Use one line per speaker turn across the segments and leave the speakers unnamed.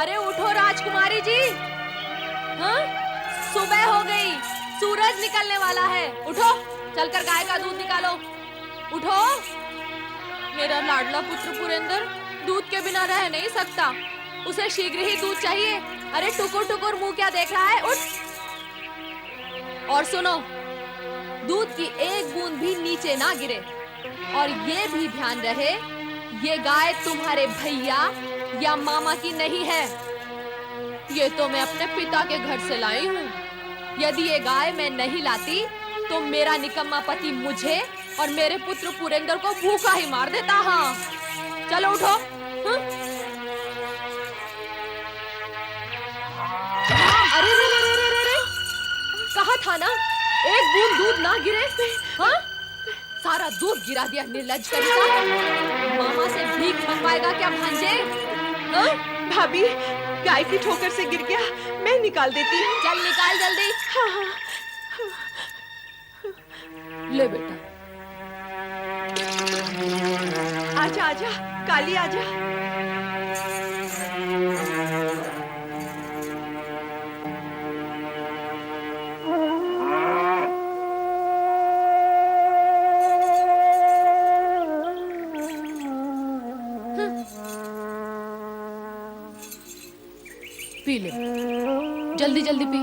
अरे उठो राजकुमारी जी। हाँ? सुबह हो गई, सूरज निकलने वाला है। उठो, चलकर गाय का दूध निकालो। उठो। मेरा लाडला पुत्र पुरेंद्र दूध के बिना रह नहीं सकता। उसे शीघ्र ही दूध चाहिए। अरे टुकुर टुकुर मुंह क्या देख रहा है? उठ। और सुनो, दूध की एक बूंद भी नीचे ना गिरे। और ये भी ध्यान रहे, ये गाय तुम्हारे भैया या मामा की नहीं है। ये तो मैं अपने पिता के घर से लाई हूँ। यदि ये गाय मैं नहीं लाती तो मेरा निकम्मा पति मुझे और मेरे पुत्र पुरेंद्र को भूखा ही मार देता। हाँ, चलो उठो। हाँ? अरे रे रे रे रे रे, कहा था ना एक बूंद दूध ना गिरे। हाँ? सारा दूध गिरा दिया निर्लज्ज कहीं। मामा से भीख मंगवाएगा क्या भांजे? हाँ?
भाभी, गाय की ठोकर से गिर गया, मैं निकाल देती हूँ।
चल निकाल जल्दी।
हाँ।
ले बेटा।
आजा आजा काली, आजा।
पी ले, जल्दी जल्दी पी।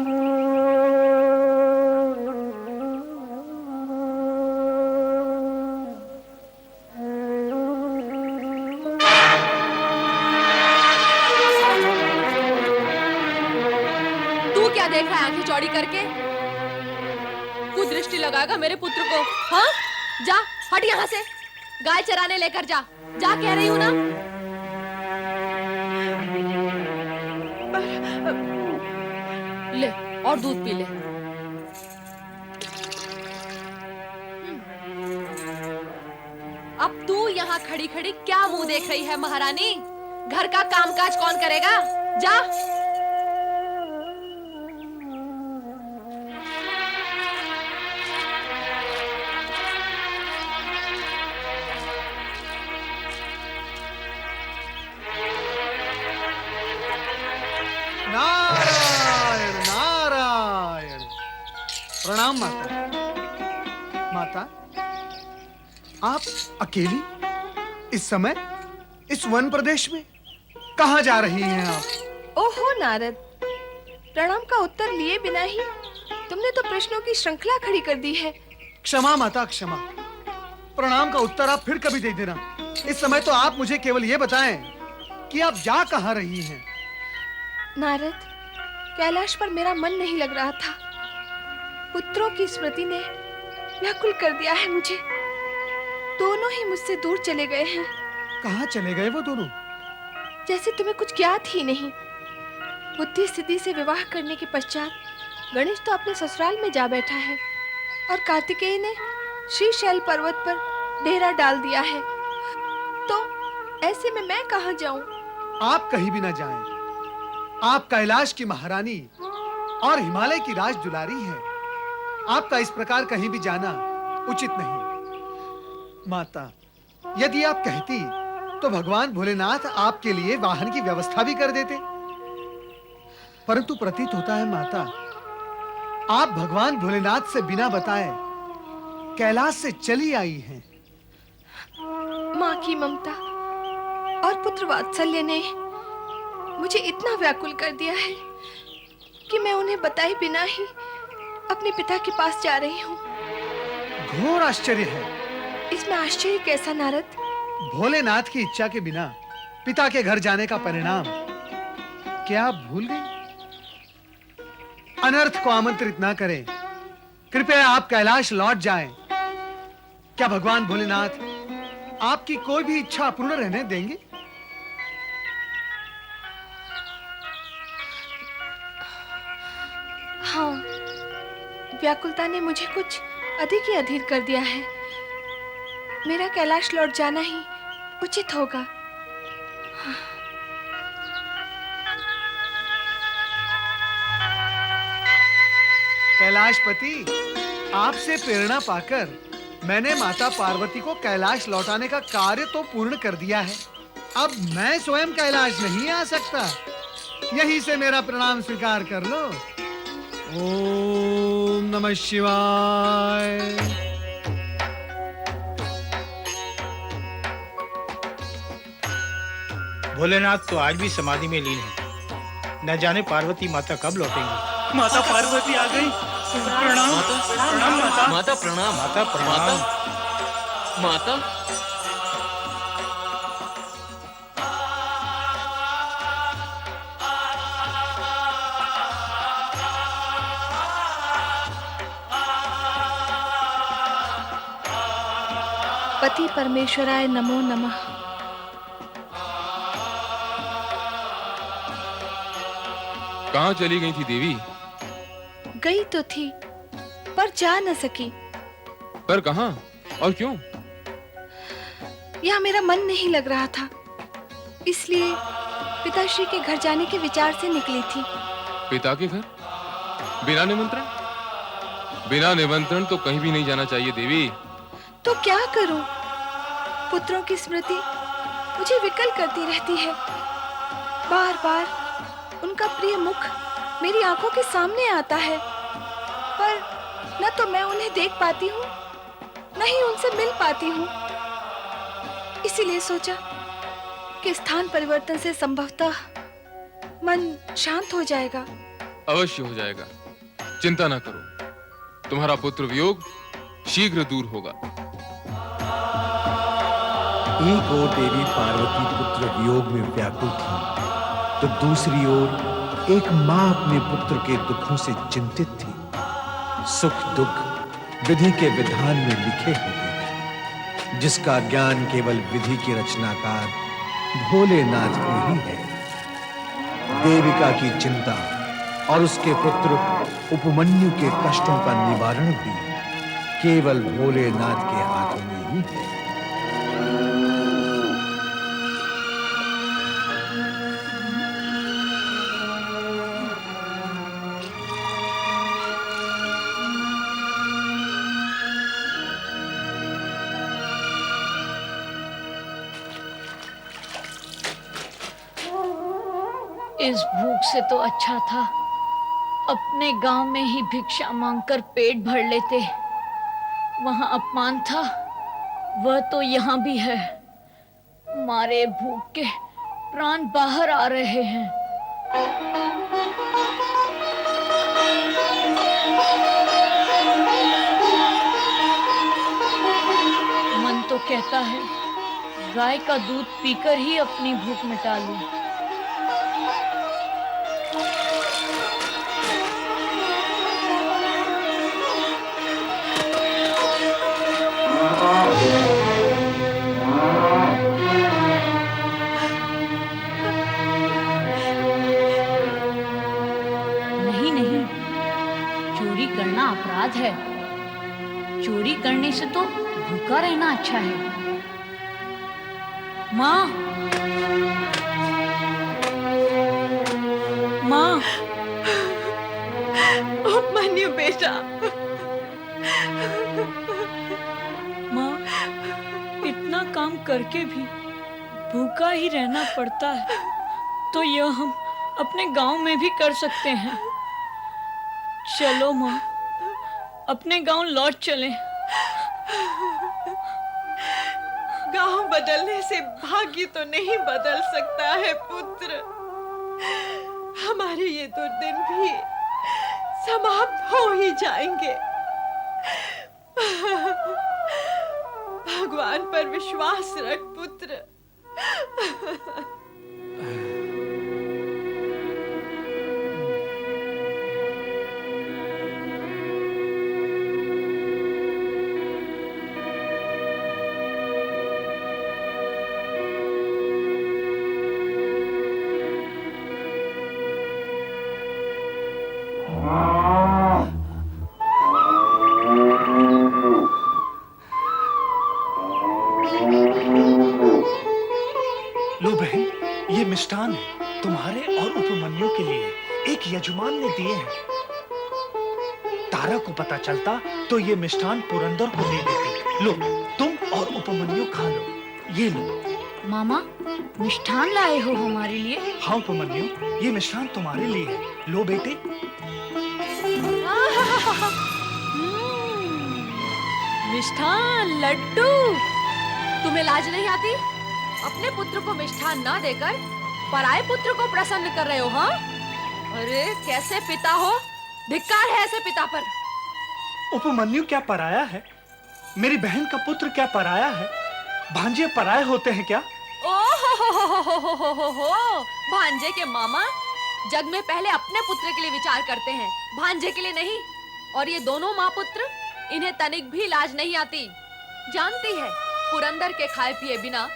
तू क्या देख रहा है आंखें चौड़ी करके? कुदृष्टि लगाएगा मेरे पुत्र को। हाँ? जा, हट यहाँ से। गाय चराने लेकर जा। जा कह रही हूँ ना। ले और दूध पी ले। अब तू यहाँ खड़ी खड़ी क्या मुंह देख रही है महारानी? घर का कामकाज कौन करेगा? जा।
नारायण नारायण। प्रणाम माता। माता, आप अकेली इस समय इस वन प्रदेश में कहाँ जा रही हैं आप?
ओहो नारद, प्रणाम का उत्तर लिए बिना ही तुमने तो प्रश्नों की श्रृंखला खड़ी कर दी है।
क्षमा माता, क्षमा। प्रणाम का उत्तर आप फिर कभी दे देना। इस समय तो आप मुझे केवल ये बताएं कि आप जा कहाँ रही हैं।
नारद, कैलाश पर मेरा मन नहीं लग रहा था। पुत्रों की स्मृति ने व्याकुल कर दिया है मुझे। दोनों ही मुझसे दूर चले गए हैं।
कहाँ चले गए वो दोनों?
जैसे तुम्हें कुछ ज्ञात ही नहीं। बुद्धि स्थिति से विवाह करने के पश्चात गणेश तो अपने ससुराल में जा बैठा है और कार्तिकेय ने श्रीशैल पर्वत पर डेरा डाल दिया है। तो ऐसे में मैं कहाँ जाऊं?
आप कहीं भी ना जाएं। आप कैलाश की महारानी और हिमालय की राज दुलारी हैं। आपका इस प्रकार कहीं भी जाना उचित नहीं। माता, यदि आप कहती तो भगवान भोलेनाथ आपके लिए वाहन की व्यवस्था भी कर देते। परंतु प्रतीत होता है माता, आप भगवान भोलेनाथ से बिना बताए कैलाश से चली आई हैं।
माँ की ममता और पुत्र वात्सल्य ने मुझे इतना व्याकुल कर दिया है कि मैं उन्हें बताए बिना ही अपने पिता के पास जा रही हूँ।
घोर आश्चर्य है।
इसमें आश्चर्य कैसा नारद?
भोलेनाथ की इच्छा के बिना पिता के घर जाने का परिणाम क्या आप भूल गए? अनर्थ को आमंत्रित ना करें। कृपया आप कैलाश लौट जाएं। क्या भगवान भोलेनाथ आपकी कोई भी इच्छा अपूर्ण रहने देंगे?
हाँ, व्याकुलता ने मुझे कुछ अधिक ही अधीर कर दिया है। मेरा कैलाश लौट जाना ही उचित होगा।
कैलाशपति, आपसे प्रेरणा पाकर मैंने माता पार्वती को कैलाश लौटाने का कार्य तो पूर्ण कर दिया है। अब मैं स्वयं कैलाश नहीं आ सकता। यहीं से मेरा प्रणाम स्वीकार कर लो। ओम नमः शिवाय।
भोलेनाथ तो आज भी समाधि में लीन है। न जाने पार्वती माता कब लौटेंगी।
माता पार्वती आ गई। प्रणाम प्रणाम माता।
माता प्रणाम।
माता प्रणाम।
माता
पति परमेश्वराय नमो नमः।
कहाँ चली गई थी देवी?
गई तो थी पर जा न सकी।
पर कहाँ और क्यों?
यहाँ मेरा मन नहीं लग रहा था, इसलिए पिताश्री के घर जाने के विचार से निकली थी।
पिता के घर? बिना निमंत्रण? बिना निमंत्रण तो कहीं भी नहीं जाना चाहिए देवी।
तो क्या करूं? पुत्रों की स्मृति मुझे विकल करती रहती है। बार बार उनका प्रिय मुख मेरी आंखों के सामने आता है, पर न तो मैं उन्हें देख पाती हूँ, न ही उनसे मिल पाती हूँ। इसीलिए सोचा कि स्थान परिवर्तन से संभवतः मन शांत हो जाएगा।
अवश्य हो जाएगा, चिंता ना करो। तुम्हारा पुत्र वियोग शीघ्र दूर होगा।
एक ओर देवी पार्वती पुत्र वियोग में व्याकुल थी, तो दूसरी ओर एक मां अपने पुत्र के दुखों से चिंतित थी। सुख दुख विधि के विधान में लिखे होते हैं, जिसका ज्ञान केवल विधि के रचनाकार भोलेनाथ को ही है। देविका की चिंता और उसके पुत्र उपमन्यु के कष्टों का निवारण भी केवल भोलेनाथ के हाथों में ही है।
इस भूख से तो अच्छा था अपने गांव में ही भिक्षा मांगकर पेट भर लेते। वहां अपमान था, वह तो यहाँ भी है। मारे भूख के प्राण बाहर आ रहे हैं। मन तो कहता है गाय का दूध पीकर ही अपनी भूख मिटा लूं। नहीं नहीं, चोरी करना अपराध है। चोरी करने से तो भूखा रहना अच्छा है। माँ, माँ,
उपमन्यु बेटा,
माँ, इतना काम करके भी भूखा ही रहना पड़ता है, तो यह हम अपने गांव में भी कर सकते हैं। चलो माँ, अपने गांव लौट चलें।
गांव बदलने से भाग्य तो नहीं बदल सकता है पुत्र। हमारे ये दुर्दिन भी समाप्त हो ही जाएंगे। भगवान पर विश्वास रख पुत्र।
लो बहन, ये मिष्ठान है तुम्हारे और उपमन्यु के लिए। एक यजमान ने दिए हैं। तारा को पता चलता तो ये मिष्ठान पुरंदर को दे देती। लो, तुम और उपमन्यु खा लो। ये लो।
मामा मिष्ठान लाए हो हमारे लिए?
हाँ उपमन्यु, ये मिष्ठान तुम्हारे लिए है। लो बेटे।
मिष्ठान, लड्डू। तुम्हें लाज नहीं आती? अपने पुत्र को मिष्ठान ना देकर पराये पुत्र को प्रसन्न कर रहे हो, हाँ? अरे कैसे पिता हो? धिक्कार है ऐसे पिता पर।
उपमन्यु क्या पराया है? मेरी बहन का पुत्र क्या पराया है? भांजे पराये होते हैं क्या?
ओ भांजे के मामा जग में पहले अपने पुत्र के लिए विचार करते हैं, भांजे के लिए नहीं। और ये दोनों माँ पुत्र, इन्हें तनिक भी लाज नहीं आती। जानती है पुरंदर के खाए पिए बिना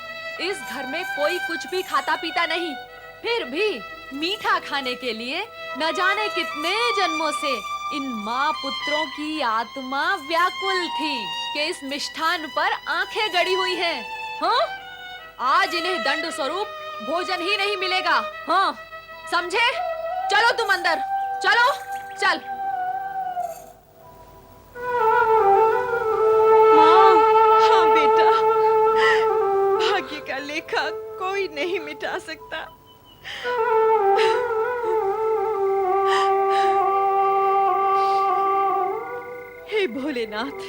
इस घर में कोई कुछ भी खाता पीता नहीं। फिर भी मीठा खाने के लिए न जाने कितने जन्मों से इन माँ पुत्रों की आत्मा व्याकुल थी कि इस मिष्ठान पर आंखें गड़ी हुई हैं। हाँ, आज इन्हें दंड स्वरूप भोजन ही नहीं मिलेगा। हाँ, समझे? चलो तुम अंदर, चलो, चल।
हाँ बेटा, भाग्य का लेखा कोई नहीं मिटा सकता। हे भोलेनाथ,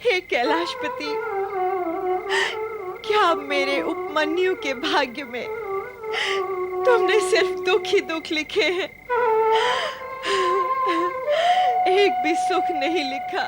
हे कैलाशपति, क्या मेरे उपमन्यु के भाग्य में तुमने सिर्फ दुख ही दुख लिखे हैं, एक भी सुख नहीं लिखा।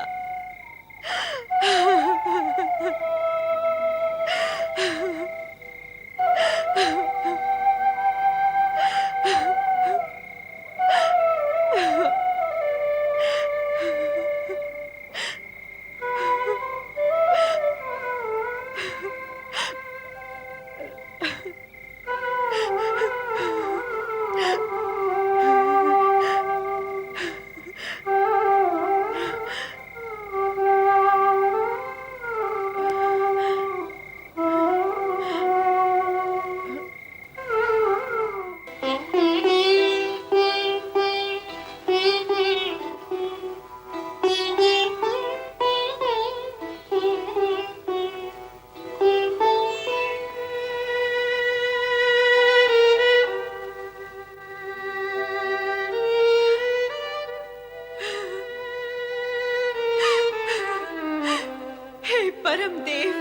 परम देव,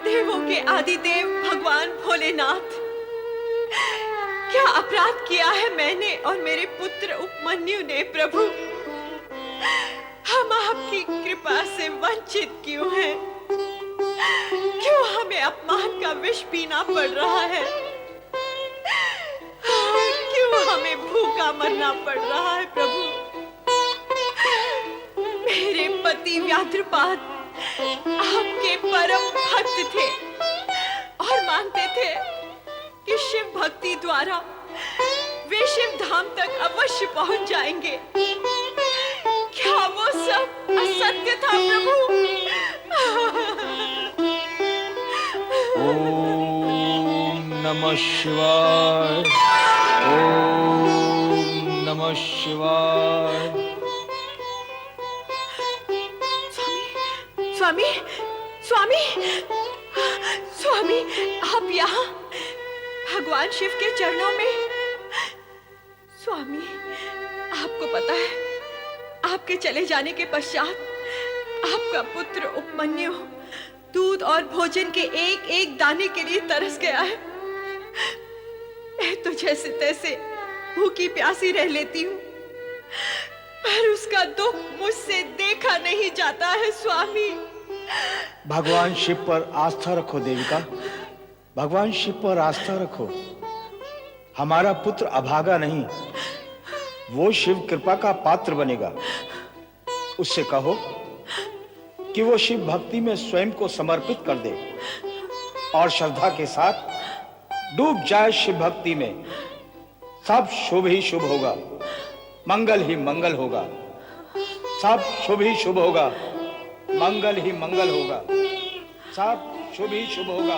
देवों के आदिदेव भगवान भोलेनाथ, क्या अपराध किया है मैंने और मेरे पुत्र उपमन्यु ने प्रभु? हम आपकी कृपा से वंचित क्यों हैं? क्यों हमें अपमान का विष पीना पड़ रहा है? क्यों हमें भूखा मरना पड़ रहा है प्रभु? मेरे पति व्याघ्रपाद आपके परम भक्त थे और मानते थे कि शिव भक्ति द्वारा वे शिव धाम तक अवश्य पहुंच जाएंगे। क्या वो सब असत्य था प्रभु?
ओम नमः शिवाय, ओम नमः शिवाय।
स्वामी, स्वामी, स्वामी, आप यहाँ भगवान शिव के चरणों में। स्वामी, आपको पता है आपके चले जाने के पश्चात आपका पुत्र उपमन्यु दूध और भोजन के एक एक दाने के लिए तरस गया है। मैं तो जैसे तैसे भूखी प्यासी रह लेती हूँ, पर उसका दुख मुझसे देखा नहीं जाता है स्वामी।
भगवान शिव पर आस्था रखो देविका, भगवान शिव पर आस्था रखो। हमारा पुत्र अभागा नहीं, वो शिव कृपा का पात्र बनेगा। उससे कहो कि वो शिव भक्ति में स्वयं को समर्पित कर दे और श्रद्धा के साथ डूब जाए शिव भक्ति में। सब शुभ ही शुभ होगा, मंगल ही मंगल होगा। सब शुभ ही शुभ होगा, मंगल ही मंगल होगा। सब शुभ ही शुभ होगा,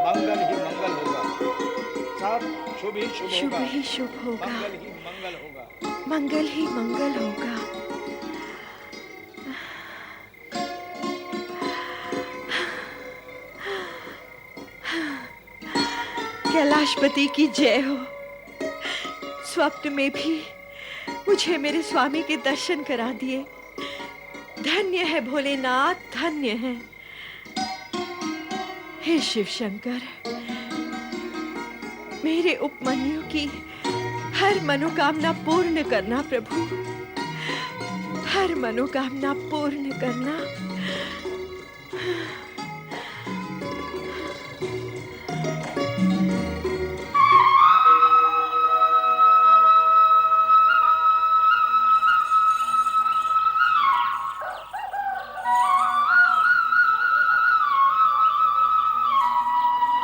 मंगल ही मंगल होगा। सब शुभ ही शुभ होगा,
शुभ ही शुभ होगा,
मंगल ही मंगल होगा।
मंगल ही मंगल होगा।
कैलाशपति की जय हो। स्वप्न में भी मुझे मेरे स्वामी के दर्शन करा दिए। धन्य है भोलेनाथ, धन्य है। हे शिव शंकर, मेरे उपमन्यु की हर मनोकामना पूर्ण करना प्रभु, हर मनोकामना पूर्ण करना।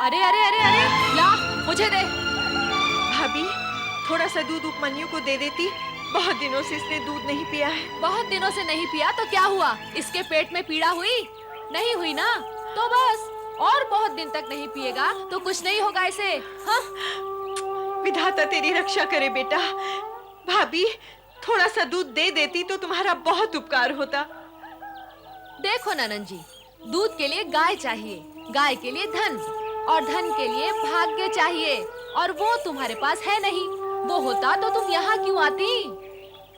अरे अरे अरे अरे, ला मुझे दे।
भाभी, थोड़ा सा दूध उपमन्यु को दे देती। बहुत दिनों से इसने दूध नहीं पिया है।
बहुत दिनों से नहीं पिया तो क्या हुआ? इसके पेट में पीड़ा हुई? नहीं हुई ना? तो बस, और बहुत दिन तक नहीं पिएगा तो कुछ नहीं होगा इसे। हाँ?
विधाता तेरी रक्षा करे बेटा। भाभी, थोड़ा सा दूध दे देती तो तुम्हारा बहुत उपकार होता।
देखो ननन जी, दूध के लिए गाय चाहिए, गाय के लिए धन, और धन के लिए भाग्य चाहिए, और वो तुम्हारे पास है नहीं। वो होता तो तुम यहाँ क्यों आती?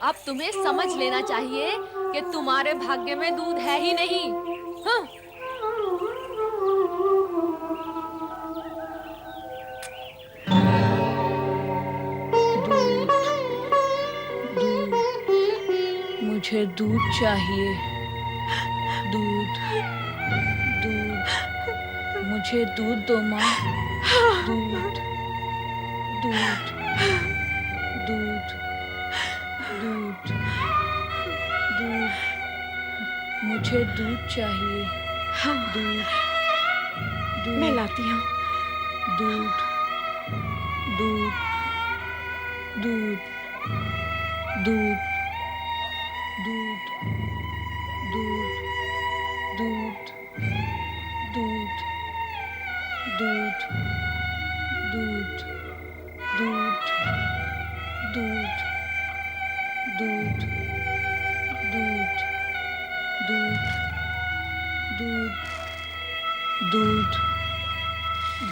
अब तुम्हें समझ लेना चाहिए कि तुम्हारे भाग्य में दूध है ही नहीं। हाँ?
मुझे दूध चाहिए। दूध, दूध, मुझे दूध दो माँ। दूध, दूध, दूध, दूध, दूध, मुझे दूध चाहिए। दूध, दूध,
मैं लाती हूँ।
दूध, दूध, दूध, दूध, दूध, दूध, दूध, दूध, दूध, दूध, दूध, दूध, दूध, दूध, दूध, दूध, दूध,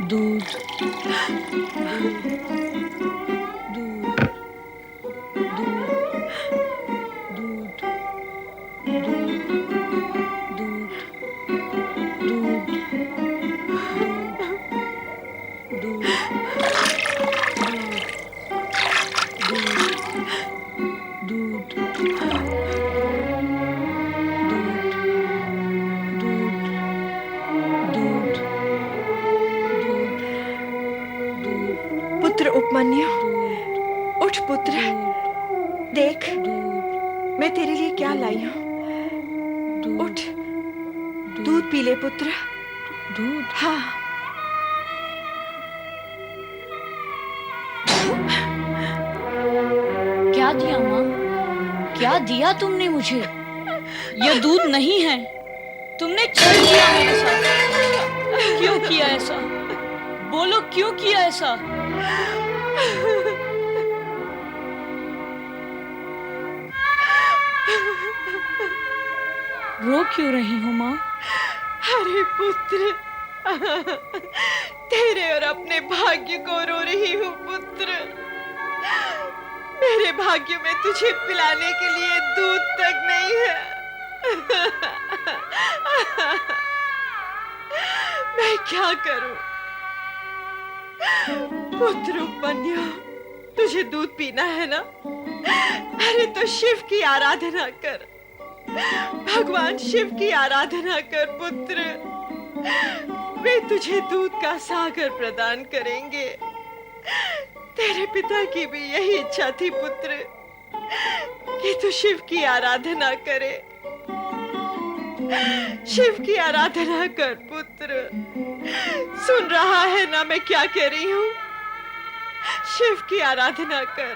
दूध,
पुत्र उपमन्यु, उठ पुत्र। देख, मैं तेरे लिए क्या लाई हूँ। उठ, दूध पी ले पुत्र।
दूध?
हाँ।
क्या दिया माँ? क्या दिया तुमने मुझे? यह दूध नहीं है। तुमने छल किया मेरे साथ। क्यों किया ऐसा? बोलो, क्यों किया ऐसा? रो क्यों रही हो माँ?
अरे पुत्र, तेरे और अपने भाग्य को रो रही हूँ पुत्र। मेरे भाग्य में तुझे पिलाने के लिए दूध तक नहीं है। मैं क्या करूं? पुत्र उपमन्यु, तुझे दूध पीना है ना? अरे तो शिव की आराधना कर, भगवान शिव की आराधना कर पुत्र। वे तुझे दूध का सागर प्रदान करेंगे। तेरे पिता की भी यही इच्छा थी पुत्र, कि तू शिव की आराधना करे। शिव की आराधना कर पुत्र। सुन रहा है ना मैं क्या कह रही हूँ? शिव की आराधना कर।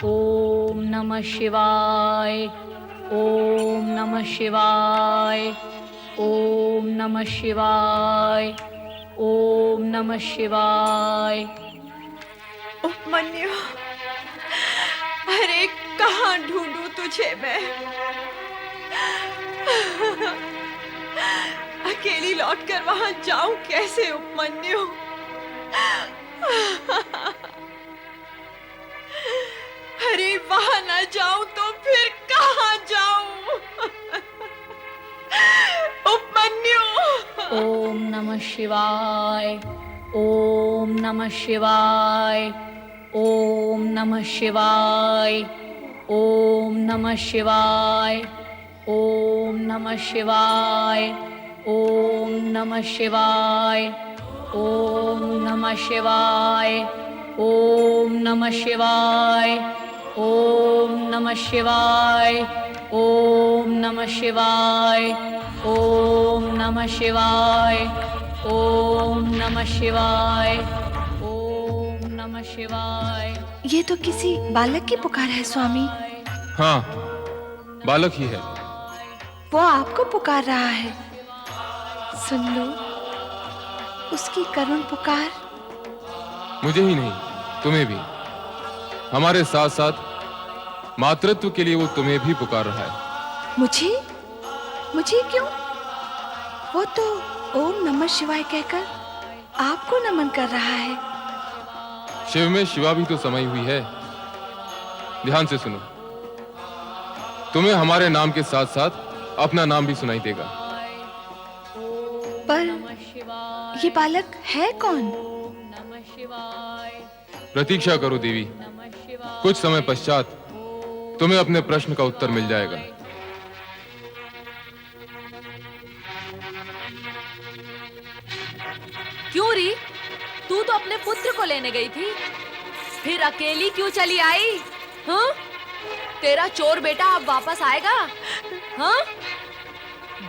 ओम नमः शिवाय, ओम नमः शिवाय, ओम नमः शिवाय, ओम नमः शिवाय।
उपमन्यु, अरे कहाँ ढूंढूं तुझे मैं? अकेली लौटकर वहां जाऊं कैसे उपमन्यु? अरे वहां ना जाऊं तो फिर कहाँ जाऊं? उपमन्यु!
ओम नमः शिवाय, ओम नमः शिवाय, ओम नमः शिवाय, ओम नमः शिवाय, ओम नमः शिवाय, ओम नमः शिवाय, ओम नमः शिवाय, ओम नमः शिवाय, ओम नमः शिवाय, ओम नमः शिवाय, ओम नमः शिवाय, ओम नमः शिवाय, ओम नमः शिवाय।
ये तो किसी बालक की पुकार है स्वामी।
हाँ, बालक ही है।
वो आपको पुकार रहा है। सुन लो उसकी करुण पुकार।
मुझे ही नहीं, तुम्हें भी। हमारे साथ साथ मातृत्व के लिए वो तुम्हें भी पुकार रहा है।
मुझे? मुझे क्यों? वो तो ओम नमः शिवाय कहकर आपको नमन कर रहा है।
शिव में शिवा भी तो समाई हुई है। ध्यान से सुनो, तुम्हें हमारे नाम के साथ साथ अपना नाम भी सुनाई देगा।
पर ये बालक है कौन?
प्रतीक्षा करो देवी, कुछ समय पश्चात तुम्हें अपने प्रश्न का उत्तर मिल जाएगा।
क्यों री? तू तो अपने पुत्र को लेने गई थी, फिर अकेली क्यों चली आई? हाँ? तेरा चोर बेटा अब वापस आएगा? हाँ?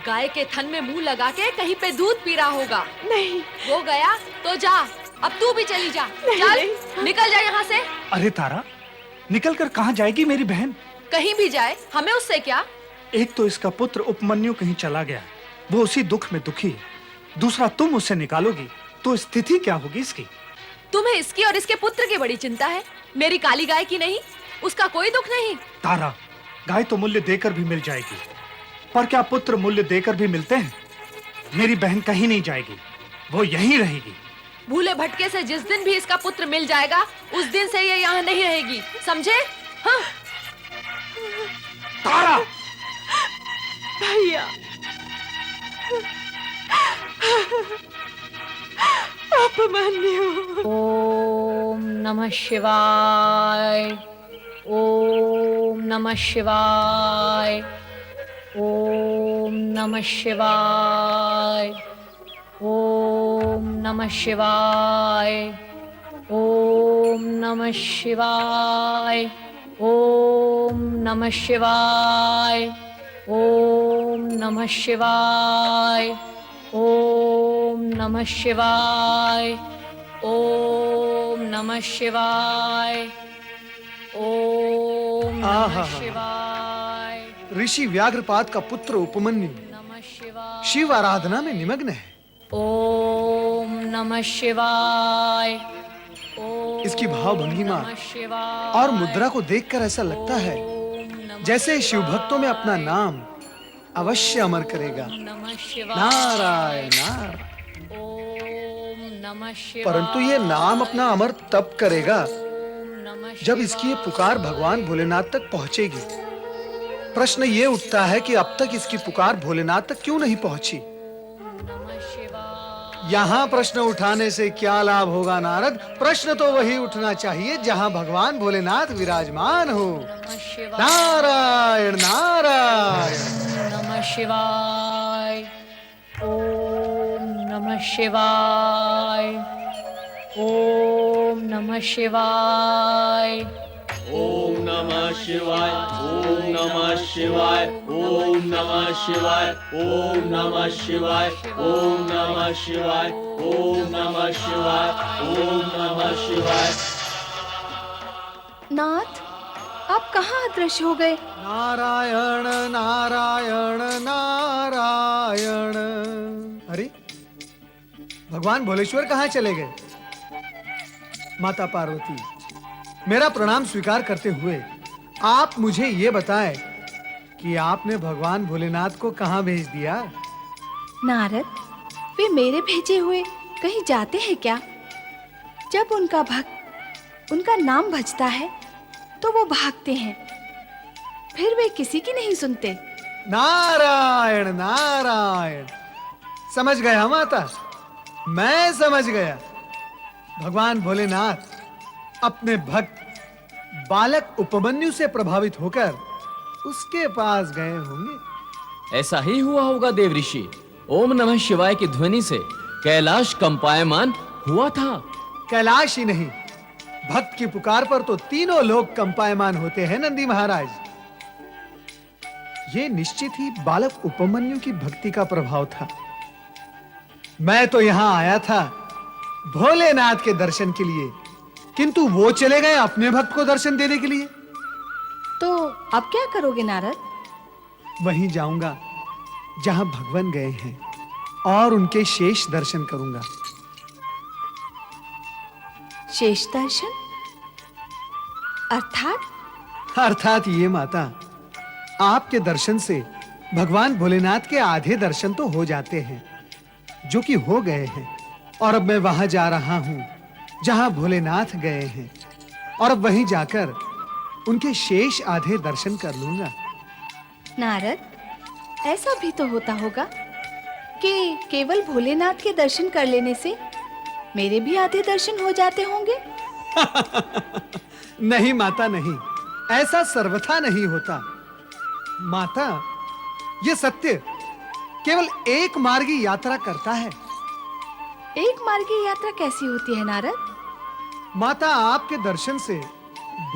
गाय के थन में मुंह लगा के कहीं पे दूध पी रहा होगा।
नहीं।
वो गया तो जा, अब तू भी चली जा। चल, निकल जा यहाँ से।
अरे तारा, निकल कर कहाँ जाएगी मेरी बहन?
कहीं भी जाए, हमें उससे क्या?
एक तो इसका पुत्र उपमन्यु कहीं चला गया, वो उसी दुख में दुखी है। दूसरा तुम उससे निकालोगी तो स्थिति क्या होगी इसकी?
तुम्हें इसकी और इसके पुत्र की बड़ी चिंता है, मेरी काली गाय की नहीं। उसका कोई दुख नहीं।
तारा, गाय तो मूल्य देकर भी मिल जाएगी, पर क्या पुत्र मूल्य देकर भी मिलते हैं? मेरी बहन कहीं नहीं जाएगी, वो यहीं रहेगी।
भूले भटके से जिस दिन भी इसका पुत्र मिल जाएगा, उस दिन से ये यहाँ नहीं रहेगी, समझे? हाँ?
तारा!
भैया, उपमन्यु।
ओम नमः शिवाय, ओम नमः शिवाय, ओम नमः शिवाय, ओम नमः शिवाय, ओम नमः शिवाय, ओम नमः शिवाय, ओम नमः शिवाय, ओम नमः शिवाय, ओम नमः शिवाय, ओम नमः शिवाय,
ऋषि व्याघ्रपाद का पुत्र उपमन्यु
नमः शिवाय,
शिव आराधना में निमग्न है।
ओम नमः शिवाय, ओम
इसकी भाव भंगिमा
नमः शिवाय,
और मुद्रा को देखकर ऐसा लगता है जैसे शिव भक्तों में अपना नाम अवश्य अमर करेगा।
नमः शिवाय,
नारायण नारायण।
ओम नमः शिवाय,
परंतु ये नाम अपना अमर तब करेगा
ओम नमः
जब इसकी ये पुकार भगवान भोलेनाथ तक पहुंचेगी। प्रश्न ये उठता है कि अब तक इसकी पुकार भोलेनाथ तक क्यों नहीं पहुंची?
नमः शिवाय,
यहाँ प्रश्न उठाने से क्या लाभ होगा नारद? प्रश्न तो वही उठना चाहिए जहाँ भगवान भोलेनाथ विराजमान हो।
नमः शिवाय,
नारायण नारायण।
नमः शिवाय, ओम नमः शिवाय, ओम नमः शिवाय,
ओम नमः शिवाय, ओम नमः शिवाय, ओम नमः शिवाय, ओम नमः शिवाय, ओम नमः शिवाय, ओम नमः शिवाय, ओम नमः शिवाय।
नाथ, आप कहाँ अदृश्य हो गए?
नारायण नारायण नारायण। अरे भगवान भोलेश्वर कहाँ चले गए? माता पार्वती, मेरा प्रणाम स्वीकार करते हुए आप मुझे ये बताएं कि आपने भगवान भोलेनाथ को कहाँ भेज दिया?
नारद, वे मेरे भेजे हुए कहीं जाते हैं क्या? जब उनका भक्त उनका नाम भजता है तो वो भागते हैं, फिर वे किसी की नहीं सुनते।
नारायण नारायण, समझ गया माता, मैं समझ गया। भगवान भोलेनाथ अपने भक्त बालक उपमन्यु से प्रभावित होकर उसके पास गए होंगे।
ऐसा ही हुआ होगा देव ऋषि। ओम नमः शिवाय की ध्वनि से कैलाश कंपायमान हुआ था।
कैलाश ही नहीं, भक्त की पुकार पर तो तीनों लोग कंपायमान होते हैं नंदी महाराज। ये निश्चित ही बालक उपमन्यु की भक्ति का प्रभाव था। मैं तो यहां आया था भोलेनाथ के दर्शन के लिए, किंतु वो चले गए अपने भक्त को दर्शन देने के लिए।
तो अब क्या करोगे नारद?
वहीं जाऊंगा जहां भगवान गए हैं और उनके शेष दर्शन करूंगा।
शेष दर्शन
अर्थात ये माता, आपके दर्शन से भगवान भोलेनाथ के आधे दर्शन तो हो जाते हैं, जो कि हो गए हैं, और अब मैं वहां जा रहा हूं जहां भोलेनाथ गए हैं, और अब वहीं जाकर उनके शेष आधे दर्शन कर लूंगा।
नारद, ऐसा भी तो होता होगा कि केवल भोलेनाथ के दर्शन कर लेने से मेरे भी आधे दर्शन हो जाते होंगे।
नहीं माता नहीं, ऐसा सर्वथा नहीं होता। माता, ये सत्य केवल एक मार्गी यात्रा करता है।
एक मार्गी यात्रा कैसी होती है नारद?
माता, आपके दर्शन से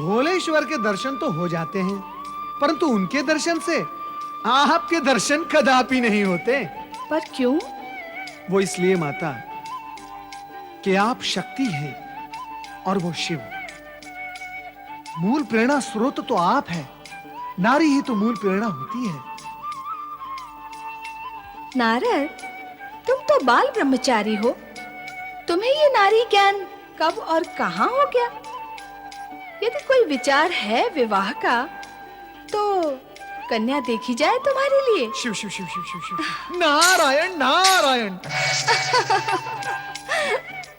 भोलेश्वर के दर्शन तो हो जाते हैं, परंतु उनके दर्शन से आपके दर्शन कदापि नहीं होते।
पर क्यों?
वो इसलिए माता कि आप शक्ति हैं और वो शिव। मूल प्रेरणा स्रोत तो आप है, नारी ही तो मूल प्रेरणा होती है।
नारद, तुम तो बाल ब्रह्मचारी हो, तुम्हें ये नारी ज्ञान कब और कहां हो गया? यदि कोई विचार है विवाह का तो कन्या देखी जाए तुम्हारे लिए।
शिव शिव शिव शिव शिव शिव। नारायण नारायण।